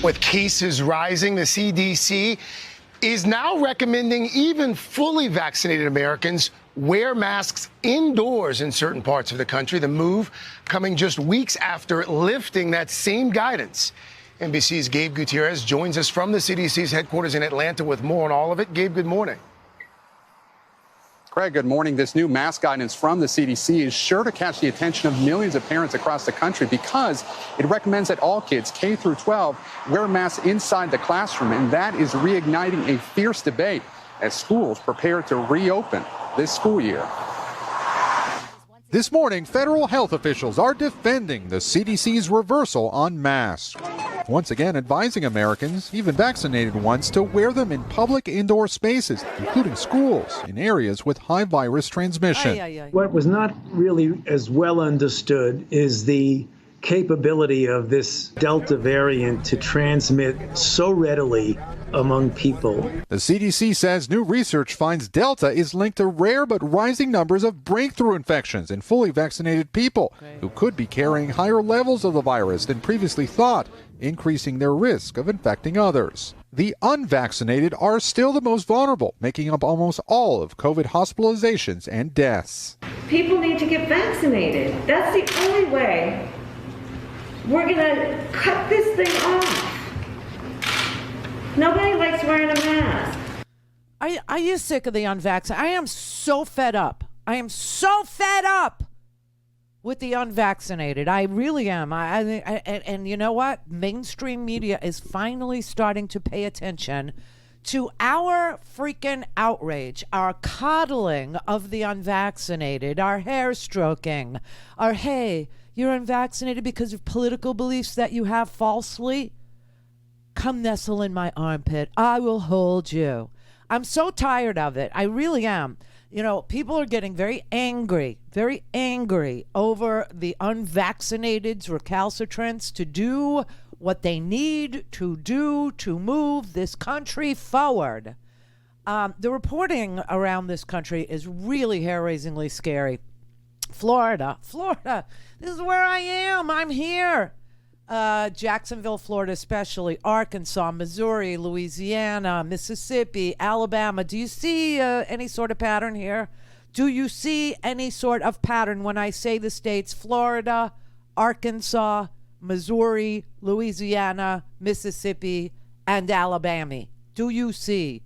With cases rising, the CDC is now recommending even fully vaccinated Americans wear masks indoors in certain parts of the country. The move coming just weeks after lifting that same guidance. NBC's Gabe Gutierrez joins us from the CDC's headquarters in Atlanta with more on all of it. Gabe, good morning. Craig, good morning. This new mask guidance from the CDC is sure to catch the attention of millions of parents across the country because it recommends that all kids, K through 12, wear masks inside the classroom. And that is reigniting a fierce debate as schools prepare to reopen this school year. This morning, federal health officials are defending the CDC's reversal on masks. Once again advising Americans, even vaccinated ones, to wear them in public indoor spaces, including schools, in areas with high virus transmission. What was not really as well understood is the capability of this Delta variant to transmit so readily among people. The CDC says new research finds Delta is linked to rare but rising numbers of breakthrough infections in fully vaccinated people who could be carrying higher levels of the virus than previously thought, increasing their risk of infecting others. The unvaccinated are still the most vulnerable, making up almost all of COVID hospitalizations and deaths. People need to get vaccinated. That's the only way we're going to cut this thing off. Nobody likes wearing a mask. Are you sick of the unvaccinated? I am so fed up. I am so fed up with the unvaccinated. I really am. And you know what? Mainstream media is finally starting to pay attention to our freaking outrage, our coddling of the unvaccinated, our hair stroking, our, hey, you're unvaccinated because of political beliefs that you have falsely. Come nestle in my armpit. I will hold you. I'm so tired of it. I really am. You know, people are getting very angry over the unvaccinated's recalcitrance to do what they need to do to move this country forward. The reporting around this country is really hair-raisingly scary. Florida, this is where I am. I'm here. Jacksonville, Florida especially, Arkansas, Missouri, Louisiana, Mississippi, Alabama. Do you see any sort of pattern here? Do you see any sort of pattern when I say the states Florida, Arkansas, Missouri, Louisiana, Mississippi, and Alabama? Do you see?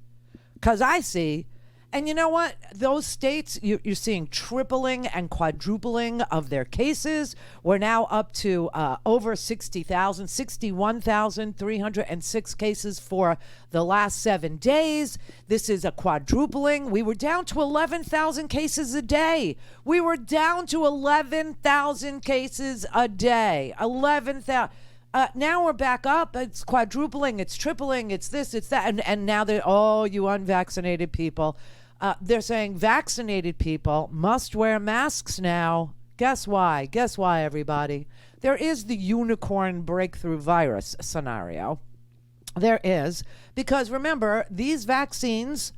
Because I see. And you know what? Those states, you're seeing tripling and quadrupling of their cases. We're now up to over 60,000, 61,306 cases for the last 7 days. This is a quadrupling. We were down to 11,000 cases a day. We were down to 11,000 cases a day. 11,000. Now we're back up. It's quadrupling. It's tripling. It's this. It's that. And now they're, oh, you unvaccinated people. They're saying vaccinated people must wear masks now. Guess why? Guess why, everybody? There is the unicorn breakthrough virus scenario. There is. Because remember, these vaccines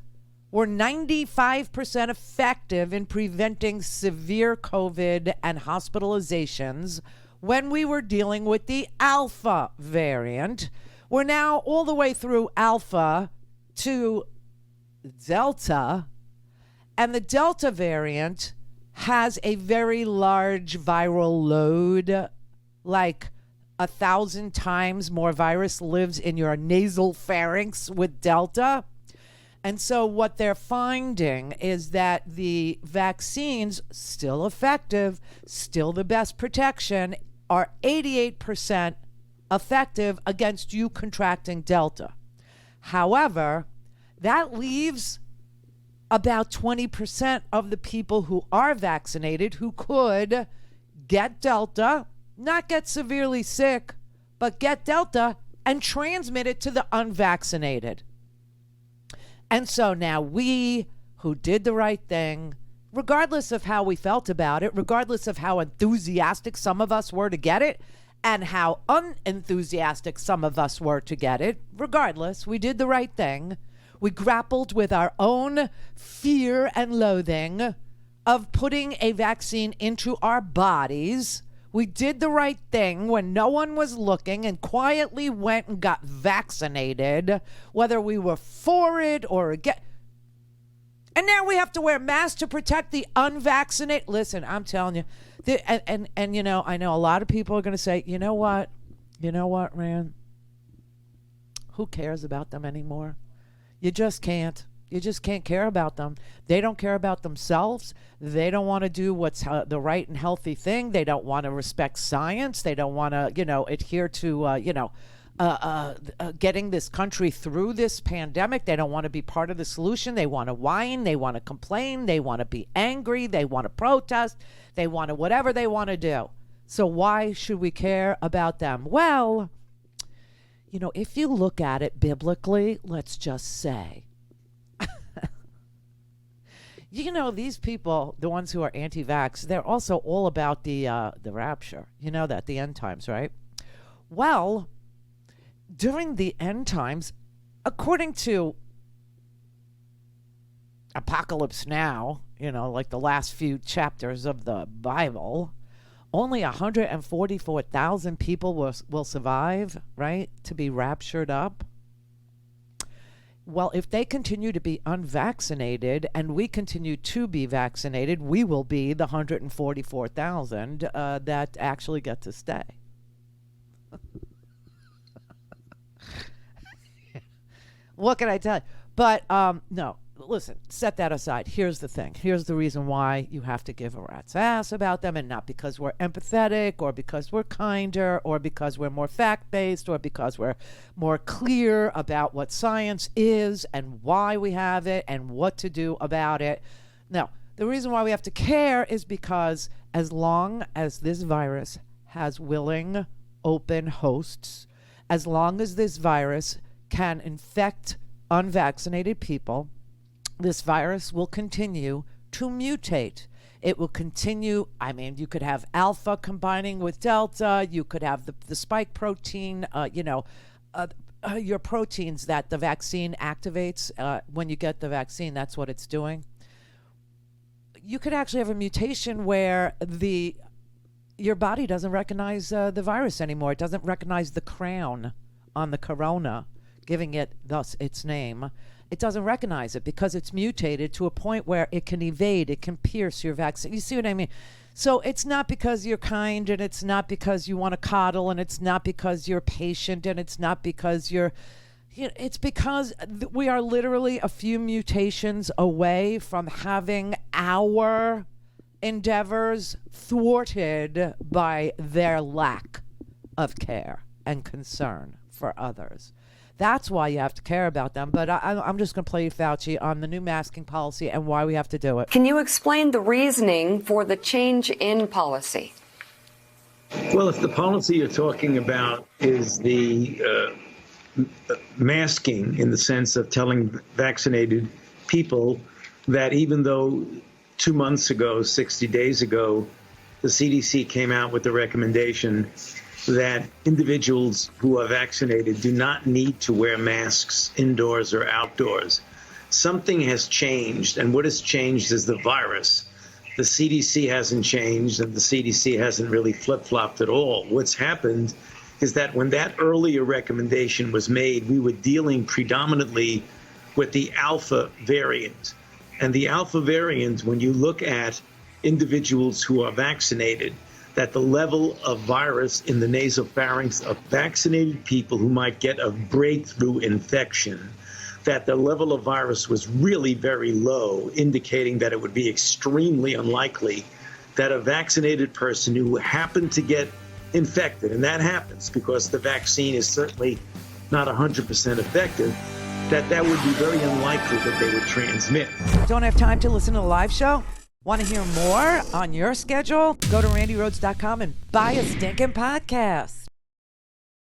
were 95% effective in preventing severe COVID and hospitalizations when we were dealing with the Alpha variant. We're now all the way through Alpha to Delta, and the Delta variant has a very large viral load, like 1,000 times more virus lives in your nasal pharynx with Delta. And so what they're finding is that the vaccines, still effective, still the best protection, are 88% effective against you contracting Delta. However, that leaves about 20% of the people who are vaccinated who could get Delta, not get severely sick, but get Delta and transmit it to the unvaccinated. And so now we, who did the right thing, regardless of how we felt about it, regardless of how enthusiastic some of us were to get it, and how unenthusiastic some of us were to get it, regardless, we did the right thing. We grappled with our own fear and loathing of putting a vaccine into our bodies. We did the right thing when no one was looking and quietly went and got vaccinated, whether we were for it or against. And now we have to wear masks to protect the unvaccinated. Listen, I'm telling you. And you know, I know a lot of people are going to say, you know what, Rand? Who cares about them anymore? You just can't. You just can't care about them. They don't care about themselves. They don't want to do what's the right and healthy thing. They don't want to respect science. They don't want to, adhere to, getting this country through this pandemic. They don't want to be part of the solution. They want to whine. They want to complain. They want to be angry. They want to protest. They want to whatever they want to do. So why should we care about them? Well, if you look at it biblically, let's just say, these people, the ones who are anti-vax, they're also all about the rapture. You know that, the end times, right? Well, during the end times, according to Apocalypse Now, like the last few chapters of the Bible, only 144,000 people will survive, right, to be raptured up. Well, if they continue to be unvaccinated and we continue to be vaccinated, we will be the 144,000 that actually get to stay. What can I tell you? But no, listen, set that aside. Here's the thing. Here's the reason why you have to give a rat's ass about them, and not because we're empathetic or because we're kinder or because we're more fact-based or because we're more clear about what science is and why we have it and what to do about it. No, the reason why we have to care is because as long as this virus has willing, open hosts, as long as this virus can infect unvaccinated people, this virus will continue to mutate. It will continue. I mean, you could have alpha combining with delta. You could have the spike protein, your proteins that the vaccine activates when you get the vaccine. That's what it's doing. You could actually have a mutation where your body doesn't recognize the virus anymore. It doesn't recognize the crown on the corona, giving it thus its name. It doesn't recognize it because it's mutated to a point where it can evade, it can pierce your vaccine. You see what I mean? So it's not because you're kind, and it's not because you want to coddle, and it's not because you're patient, and it's not because it's because we are literally a few mutations away from having our endeavors thwarted by their lack of care and concern for others. That's why you have to care about them. But I'm just going to play Fauci on the new masking policy and why we have to do it. Can you explain the reasoning for the change in policy? Well, if the policy you're talking about is the masking in the sense of telling vaccinated people that even though 2 months ago, 60 days ago, the CDC came out with the recommendation that individuals who are vaccinated do not need to wear masks indoors or outdoors. Something has changed, and what has changed is the virus. The CDC hasn't changed, and the CDC hasn't really flip-flopped at all. What's happened is that when that earlier recommendation was made, we were dealing predominantly with the alpha variant. And the alpha variant, when you look at individuals who are vaccinated, that the level of virus in the nasopharynx of vaccinated people who might get a breakthrough infection, that the level of virus was really very low, indicating that it would be extremely unlikely that a vaccinated person who happened to get infected, and that happens because the vaccine is certainly not 100% effective, that would be very unlikely that they would transmit. Don't have time to listen to the live show? Want to hear more on your schedule? Go to RandiRhodes.com and buy a stinking podcast.